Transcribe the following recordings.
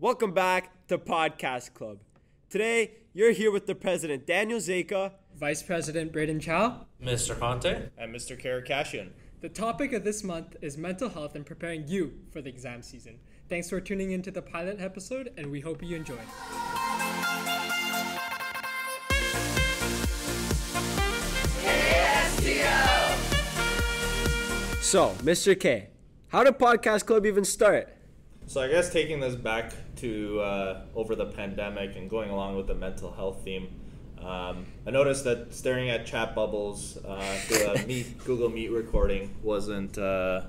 Welcome back to Podcast Club. Today, you're here with the president, Daniel Zeka, Vice President Braden Chow, Mr. Conte, and Mr. Karakashian. The topic of this month is mental health and preparing you for the exam season. Thanks for tuning into the pilot episode, and we hope you enjoy. So, Mr. K, how did Podcast Club even start? So I guess taking this back to over the pandemic and going along with the mental health theme, I noticed that staring at chat bubbles through a Google Meet recording wasn't the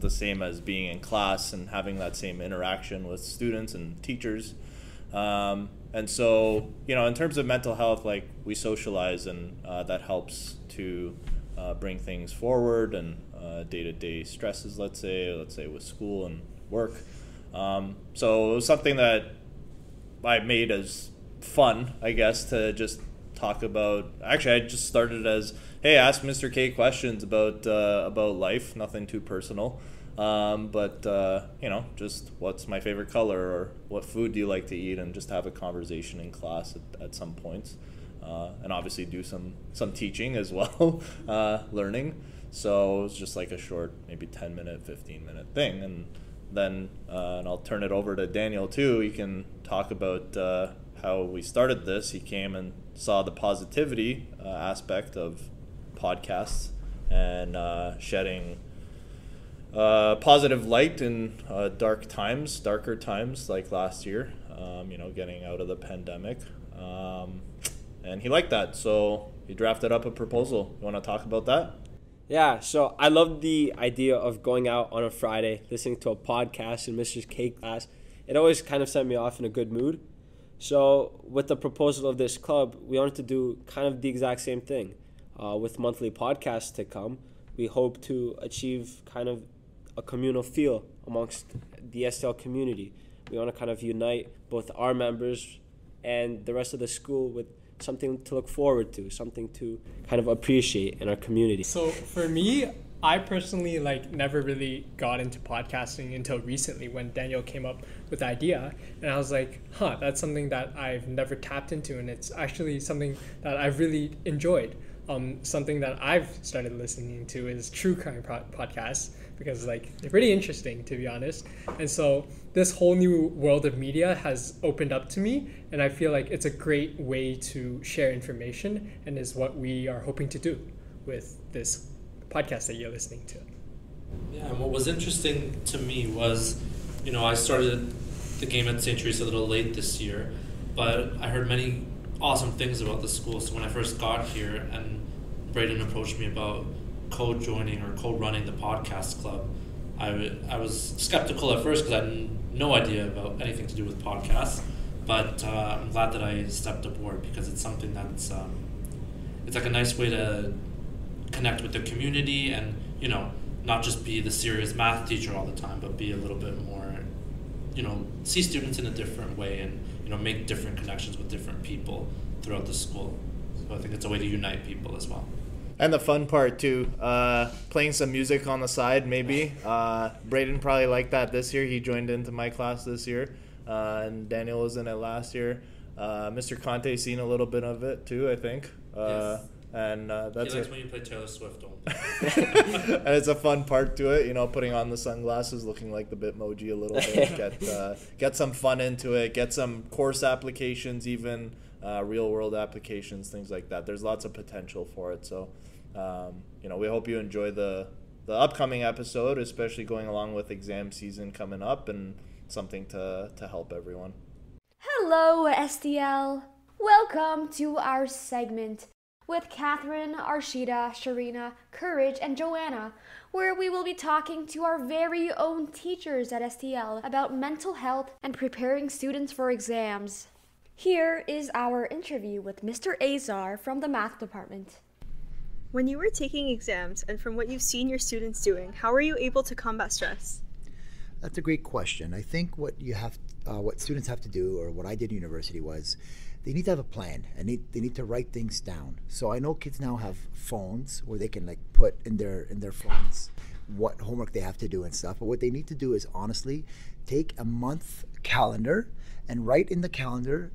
same as being in class and having that same interaction with students and teachers. And so, in terms of mental health, like, we socialize, and that helps to bring things forward and day-to-day stresses, let's say with school and work. So it was something that I made as fun, I guess, to just talk about. Actually, I just started as, hey, ask Mr. K questions about life, nothing too personal. But just what's my favorite color, or what food do you like to eat, and just have a conversation in class at some points. And obviously do some teaching as well, learning. So it was just like a short, maybe 10-minute, 15-minute thing. And then and I'll turn it over to Daniel too. He can talk about how we started this. He came and saw the positivity aspect of podcasts and shedding positive light in darker times like last year, getting out of the pandemic. And he liked that, so he drafted up a proposal. You want to talk about that? Yeah, so I love the idea of going out on a Friday, listening to a podcast in Mr. K class. It always kind of set me off in a good mood. So with the proposal of this club, we wanted to do kind of the exact same thing. With monthly podcasts to come, we hope to achieve kind of a communal feel amongst the STL community. We want to kind of unite both our members and the rest of the school with something to look forward to, something to kind of appreciate in our community. So for me, I personally never really got into podcasting until recently when Daniel came up with the idea, and I was like, that's something that I've never tapped into, and it's actually something that I've really enjoyed. Something that I've started listening to is true crime podcasts, because they're pretty interesting, to be honest. And so this whole new world of media has opened up to me, and I feel like it's a great way to share information, and is what we are hoping to do with this podcast that you're listening to. Yeah, and what was interesting to me was, I started the game at St. Theresa a little late this year, but I heard many awesome things about the school. So when I first got here and Braden approached me about co-joining or co-running the podcast club, I was skeptical at first because I had no idea about anything to do with podcasts, but I'm glad that I stepped aboard, because it's something that's it's like a nice way to connect with the community and not just be the serious math teacher all the time, but be a little bit more, see students in a different way and make different connections with different people throughout the school. So I think it's a way to unite people as well. And the fun part too, playing some music on the side maybe. Braden probably liked that this year. He joined into my class this year, and Daniel was in it last year. Mr. Conte seen a little bit of it too, I think. Yes. And that's he likes when you play Taylor Swift only. And it's a fun part to it, putting on the sunglasses, looking like the Bitmoji a little bit, get some fun into it, get some course applications, even real world applications, things like that. There's lots of potential for it. So, we hope you enjoy the upcoming episode, especially going along with exam season coming up, and something to help everyone. Hello, STL. Welcome to our segment with Catherine, Arshida, Sharina, Courage, and Joanna, where we will be talking to our very own teachers at STL about mental health and preparing students for exams. Here is our interview with Mr. Azar from the math department. When you were taking exams, and from what you've seen your students doing, how are you able to combat stress? That's a great question. I think what students have to do, or what I did in university, was they need to have a plan, and they need to write things down. So I know kids now have phones where they can put in their phones what homework they have to do and stuff. But what they need to do is honestly take a month calendar and write in the calendar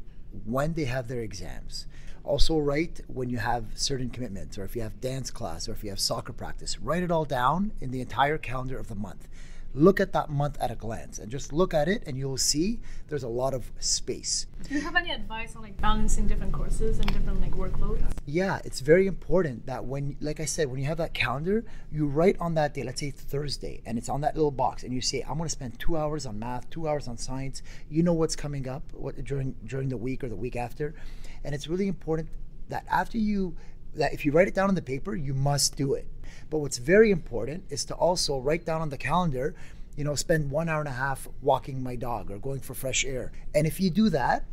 when they have their exams. Also write when you have certain commitments, or if you have dance class, or if you have soccer practice. Write it all down in the entire calendar of the month. Look at that month at a glance and just look at it and you'll see there's a lot of space. Do you have any advice on like balancing different courses and different like workloads? Yeah, it's very important that when, like I said, when you have that calendar, you write on that day, let's say Thursday, and it's on that little box, and you say, I'm going to spend 2 hours on math, 2 hours on science. You know what's coming up during the week or the week after. And it's really important that that if you write it down on the paper, you must do it. But what's very important is to also write down on the calendar, spend 1 hour and a half walking my dog or going for fresh air. And if you do that,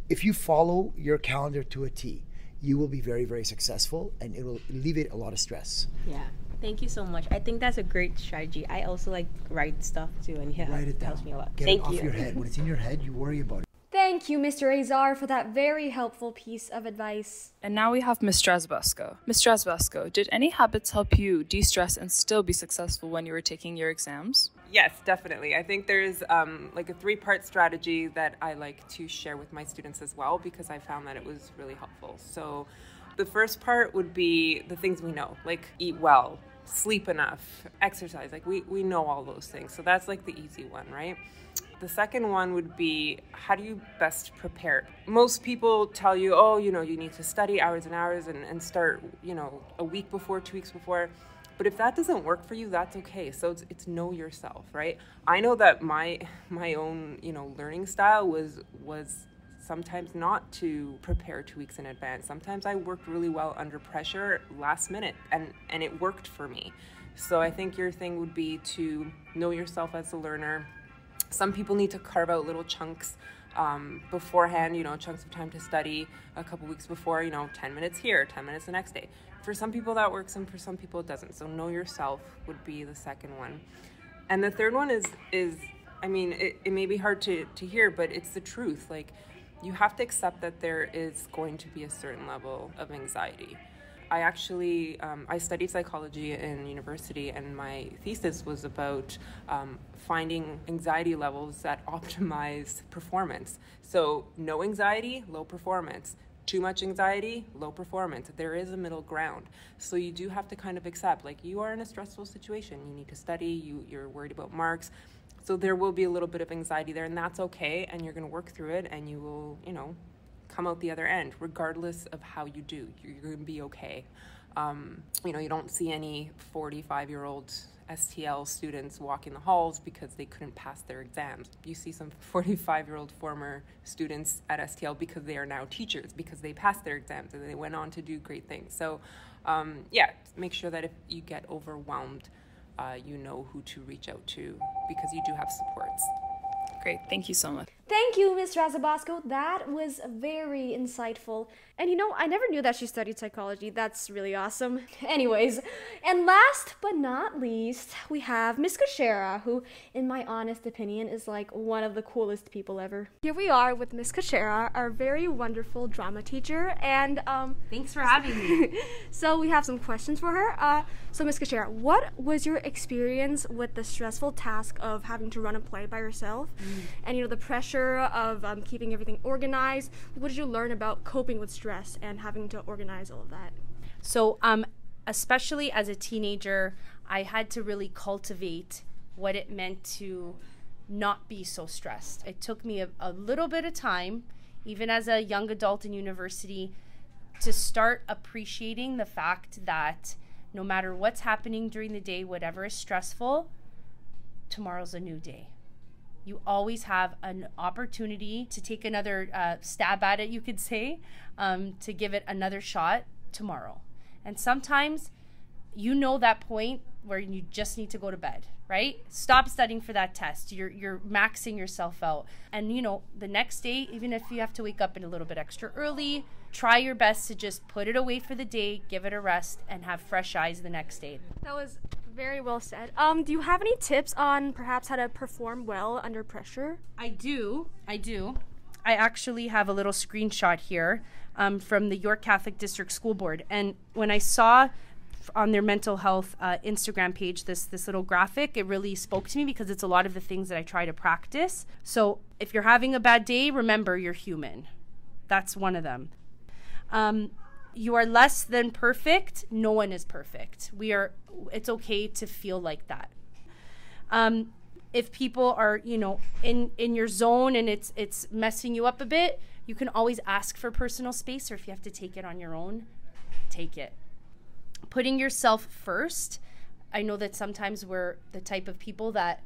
if you follow your calendar to a T, you will be very, very successful, and it will alleviate a lot of stress. Yeah. Thank you so much. I think that's a great strategy. I also like write stuff too, and write it down. Helps me a lot. Get Thank it off you. your head. When it's in your head, you worry about it. Thank you, Mr. Azar, for that very helpful piece of advice. And now we have Mr. Azar. Mr. Azar, did any habits help you de-stress and still be successful when you were taking your exams? Yes, definitely. I think there's like a 3-part strategy that I like to share with my students as well, because I found that it was really helpful. So the first part would be the things we know, like eat well, sleep enough, exercise. Like we know all those things. So that's like the easy one, right? The second one would be, how do you best prepare? Most people tell you, you need to study hours and hours and start, a week before, 2 weeks before. But if that doesn't work for you, that's okay. So it's know yourself, right? I know that my own, learning style was sometimes not to prepare 2 weeks in advance. Sometimes I worked really well under pressure last minute, and it worked for me. So I think your thing would be to know yourself as a learner. Some people need to carve out little chunks beforehand, chunks of time to study a couple weeks before, 10 minutes here, 10 minutes the next day. For some people that works, and for some people it doesn't. So know yourself would be the second one. And the third one is I mean, it may be hard to hear, but it's the truth. Like, you have to accept that there is going to be a certain level of anxiety. I actually, I studied psychology in university, and my thesis was about finding anxiety levels that optimize performance. So no anxiety, low performance. Too much anxiety, low performance. There is a middle ground. So you do have to kind of accept, like, you are in a stressful situation. You need to study, you're worried about marks. So there will be a little bit of anxiety there, and that's okay, and you're going to work through it, and you will, come out the other end, regardless of how you do. You're going to be okay. You don't see any 45-year-old STL students walking the halls because they couldn't pass their exams. You see some 45-year-old former students at STL because they are now teachers, because they passed their exams and they went on to do great things. So, make sure that if you get overwhelmed, you know who to reach out to, because you do have supports. Great, thank you so much. Thank you, Mr. Azabasco. That was very insightful. And I never knew that she studied psychology. That's really awesome. Anyways, and last but not least, we have Miss Kashera, who, in my honest opinion, is like one of the coolest people ever. Here we are with Miss Kashera, our very wonderful drama teacher, and thanks for having me. So we have some questions for her. So Miss Kashera, what was your experience with the stressful task of having to run a play by yourself? And the pressure of keeping everything organized? What did you learn about coping with stress and having to organize all of that? So especially as a teenager, I had to really cultivate what it meant to not be so stressed. It took me a little bit of time, even as a young adult in university, to start appreciating the fact that no matter what's happening during the day, whatever is stressful, tomorrow's a new day. You always have an opportunity to take another stab at it, you could say, to give it another shot tomorrow. And sometimes that point where you just need to go to bed, right? Stop studying for that test. You're maxing yourself out. And the next day, even if you have to wake up a little bit extra early, try your best to just put it away for the day, give it a rest, and have fresh eyes the next day. That was very well said. Do you have any tips on perhaps how to perform well under pressure? I do. I actually have a little screenshot here from the York Catholic District School Board. And when I saw on their mental health Instagram page this little graphic. It really spoke to me because it's a lot of the things that I try to practice. So if you're having a bad day, remember you're human. That's one of them. You are less than perfect. No one is perfect. It's okay to feel like that. If people are, in your zone and it's messing you up a bit, you can always ask for personal space, or if you have to take it on your own, take it. Putting yourself first. I know that sometimes we're the type of people that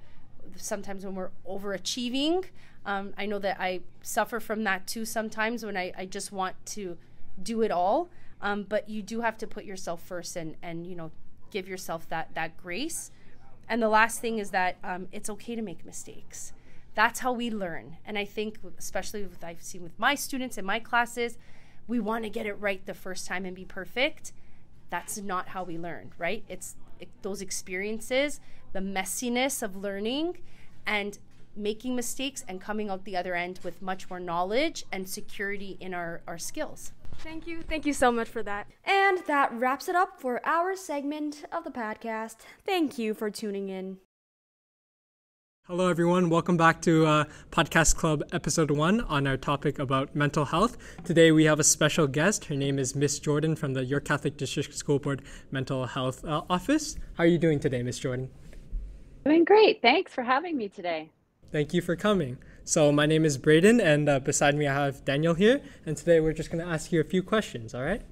sometimes when we're overachieving, I know that I suffer from that too sometimes when I just want to do it all. But you do have to put yourself first and give yourself that grace. And the last thing is that it's okay to make mistakes. That's how we learn. And I think, especially I've seen with my students in my classes, we want to get it right the first time and be perfect. That's not how we learn, right? It's those experiences, the messiness of learning and making mistakes and coming out the other end with much more knowledge and security in our skills. Thank you. Thank you so much for that. And that wraps it up for our segment of the podcast. Thank you for tuning in. Hello, everyone. Welcome back to Podcast Club Episode 1 on our topic about mental health. Today, we have a special guest. Her name is Miss Jordan from the York Catholic District School Board Mental Health Office. How are you doing today, Miss Jordan? Doing great. Thanks for having me today. Thank you for coming. So my name is Braden, and beside me I have Daniel here. And today we're just going to ask you a few questions, all right?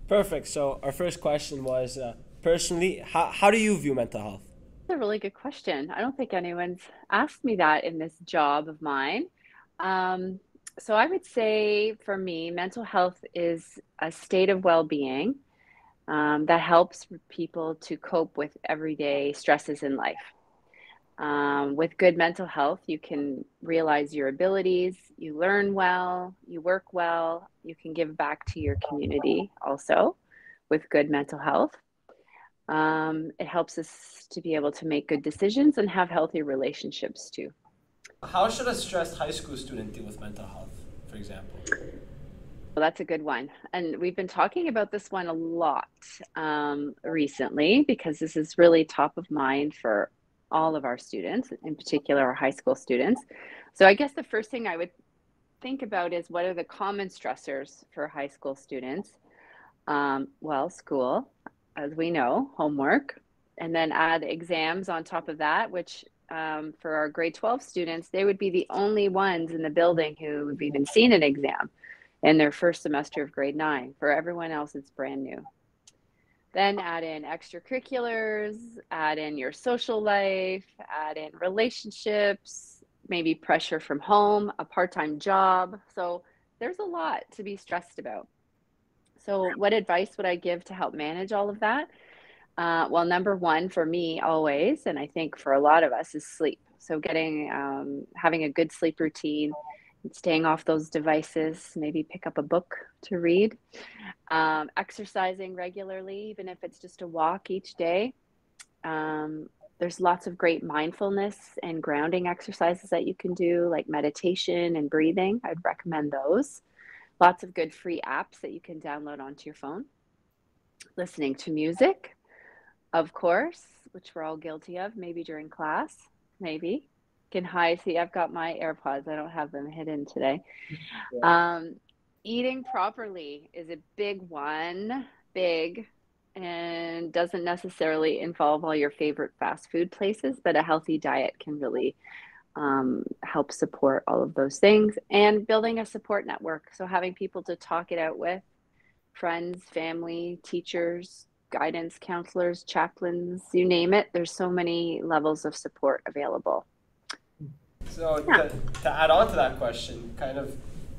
Perfect. So our first question was, personally, how do you view mental health? That's a really good question. I don't think anyone's asked me that in this job of mine. So I would say for me, mental health is a state of well-being that helps people to cope with everyday stresses in life. With good mental health, you can realize your abilities, you learn well, you work well, you can give back to your community also with good mental health. It helps us to be able to make good decisions and have healthy relationships too. How should a stressed high school student deal with mental health, for example? Well, that's a good one. And we've been talking about this one a lot recently because this is really top of mind for all of our students, in particular our high school students. So I guess the first thing I would think about is what are the common stressors for high school students? Well, school, as we know, homework, and then add exams on top of that, which for our grade 12 students, they would be the only ones in the building who have even seen an exam in their first semester of grade 9. For everyone else, it's brand new. Then add in extracurriculars, add in your social life, add in relationships, maybe pressure from home, a part-time job. So there's a lot to be stressed about. So what advice would I give to help manage all of that? Well, number one for me always, and I think for a lot of us, is sleep. So having a good sleep routine, staying off those devices, maybe pick up a book to read, exercising regularly, even if it's just a walk each day. There's lots of great mindfulness and grounding exercises that you can do, like meditation and breathing. I'd recommend those. Lots of good free apps that you can download onto your phone. Listening to music, of course, which we're all guilty of, maybe during class, maybe. Can hide. See, I've got my AirPods. I don't have them hidden today. Yeah. Eating properly is a big one, and doesn't necessarily involve all your favorite fast food places, but a healthy diet can really help support all of those things. And building a support network. So having people to talk it out with, friends, family, teachers, guidance counselors, chaplains, you name it. There's so many levels of support available. So to add on to that question,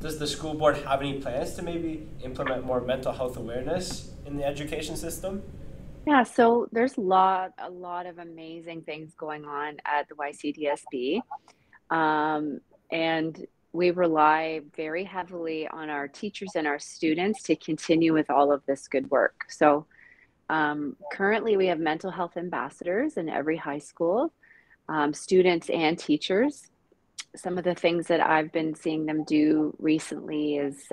does the school board have any plans to maybe implement more mental health awareness in the education system? Yeah, so there's a lot of amazing things going on at the YCDSB. And we rely very heavily on our teachers and our students to continue with all of this good work. So currently we have mental health ambassadors in every high school, students and teachers. Some of the things that I've been seeing them do recently is,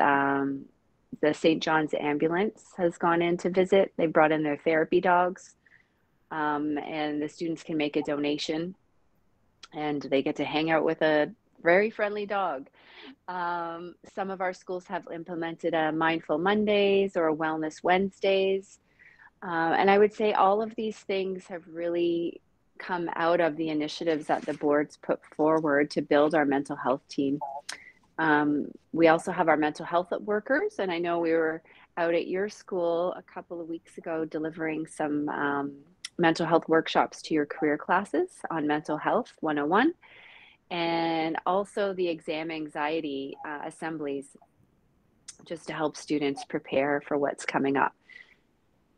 The St. John's ambulance has gone in to visit. They brought in their therapy dogs, and the students can make a donation, and they get to hang out with a very friendly dog. Some of our schools have implemented a Mindful Mondays or a Wellness Wednesdays. And I would say all of these things have really come out of the initiatives that the boards put forward to build our mental health team. We also have our mental health workers, and I know we were out at your school a couple of weeks ago delivering some mental health workshops to your career classes on Mental Health 101, and also the exam anxiety assemblies, just to help students prepare for what's coming up.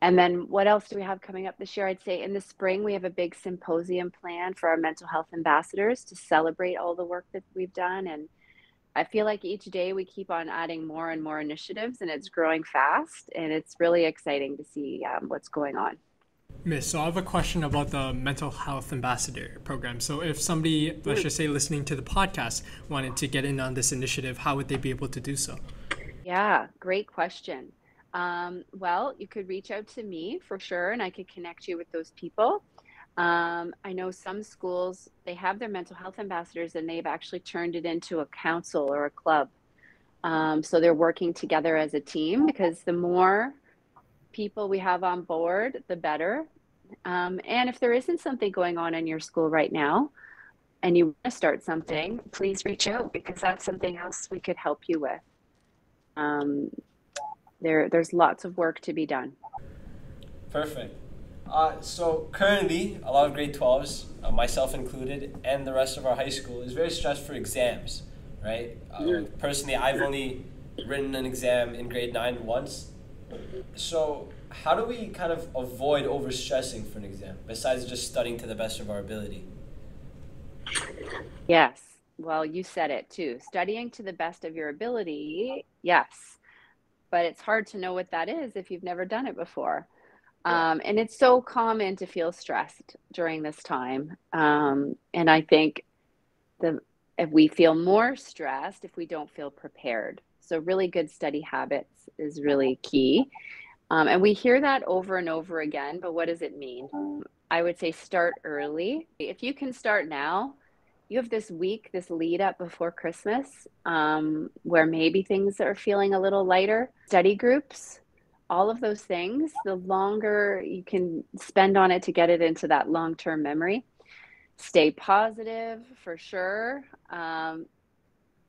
And then what else do we have coming up this year? I'd say in the spring, we have a big symposium planned for our mental health ambassadors to celebrate all the work that we've done. And I feel like each day we keep on adding more and more initiatives, and it's growing fast, and it's really exciting to see what's going on. Miss, so I have a question about the mental health ambassador program. So if somebody, let's just say listening to the podcast, wanted to get in on this initiative, how would they be able to do so? Yeah, great question. Well, you could reach out to me for sure, and I could connect you with those people. I know some schools, they have their mental health ambassadors, and they've actually turned it into a council or a club. So they're working together as a team, because the more people we have on board, the better. And if there isn't something going on in your school right now, and you want to start something, please reach out, because that's something else we could help you with. There's lots of work to be done. Perfect. So currently, a lot of grade 12s, myself included, and the rest of our high school is very stressed for exams, right? Personally, I've only written an exam in grade 9 once. So how do we kind of avoid overstressing for an exam, besides just studying to the best of our ability? Yes. Well, you said it too. Studying to the best of your ability, yes. But it's hard to know what that is if you've never done it before. And it's so common to feel stressed during this time. And I think if we feel more stressed if we don't feel prepared. So really good study habits is really key. And we hear that over and over again, but what does it mean? I would say start early. If you can start now, you have this week, this lead up before Christmas, where maybe things are feeling a little lighter. Study groups, all of those things, the longer you can spend on it to get it into that long-term memory. Stay positive for sure.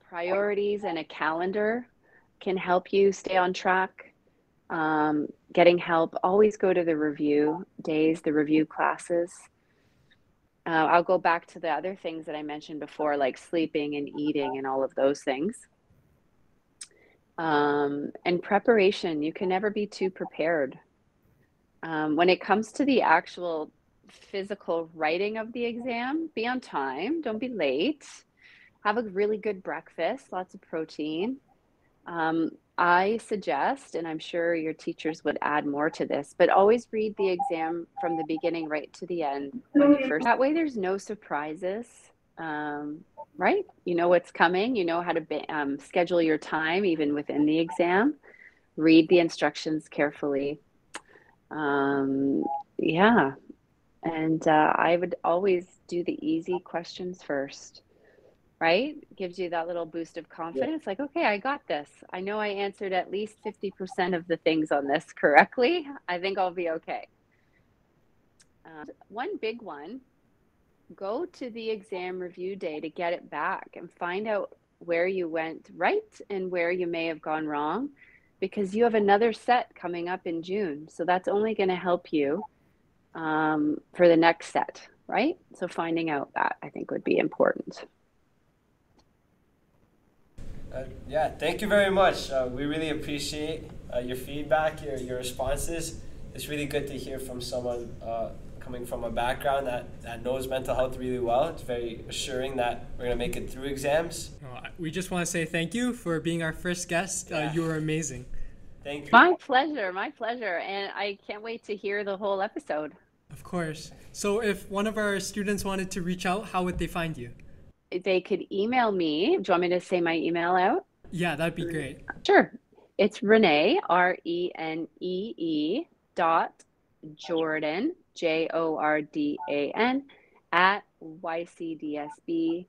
Priorities and a calendar can help you stay on track. Getting help, always go to the review days, the review classes. I'll go back to the other things that I mentioned before, like sleeping and eating and all of those things. And preparation, you can never be too prepared. When it comes to the actual physical writing of the exam, be on time, don't be late. Have a really good breakfast, lots of protein. I suggest, and I'm sure your teachers would add more to this, but always read the exam from the beginning right to the end when you first. That way there's no surprises, right? You know what's coming. You know how to schedule your time even within the exam. Read the instructions carefully. Yeah. And I would always do the easy questions first. Right? Gives you that little boost of confidence. Yeah. Like, okay, I got this. I know I answered at least 50% of the things on this correctly. I think I'll be okay. One big one, go to the exam review day to get it back and find out where you went right and where you may have gone wrong, because you have another set coming up in June. So that's only going to help you for the next set, right? So finding out that, I think, would be important. Yeah, thank you very much. We really appreciate your feedback, your responses. It's really good to hear from someone coming from a background that knows mental health really well. It's very assuring that we're going to make it through exams. We just want to say thank you for being our first guest. You were amazing. Thank you. My pleasure, my pleasure. And I can't wait to hear the whole episode. Of course. So if one of our students wanted to reach out, how would they find you? They could email me. Do you want me to say my email out? Yeah, that'd be great. Sure. It's Renee, Renee Jordan, Jordan, at ycdsb.ca.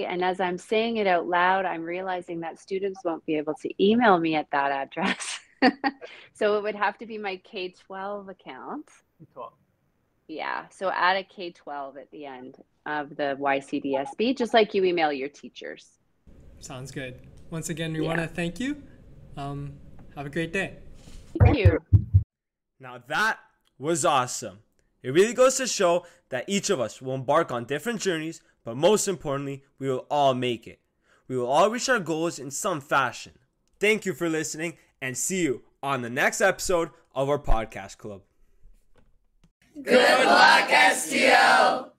And as I'm saying it out loud, I'm realizing that students won't be able to email me at that address. So it would have to be my K-12 account. K-12. Yeah, so add a K-12 at the end of the YCDSB, just like you email your teachers. Sounds good. Once again, we want to thank you. Have a great day. Thank you. Now that was awesome. It really goes to show that each of us will embark on different journeys, but most importantly, we will all make it. We will all reach our goals in some fashion. Thank you for listening, and see you on the next episode of our podcast club. Good luck, STL!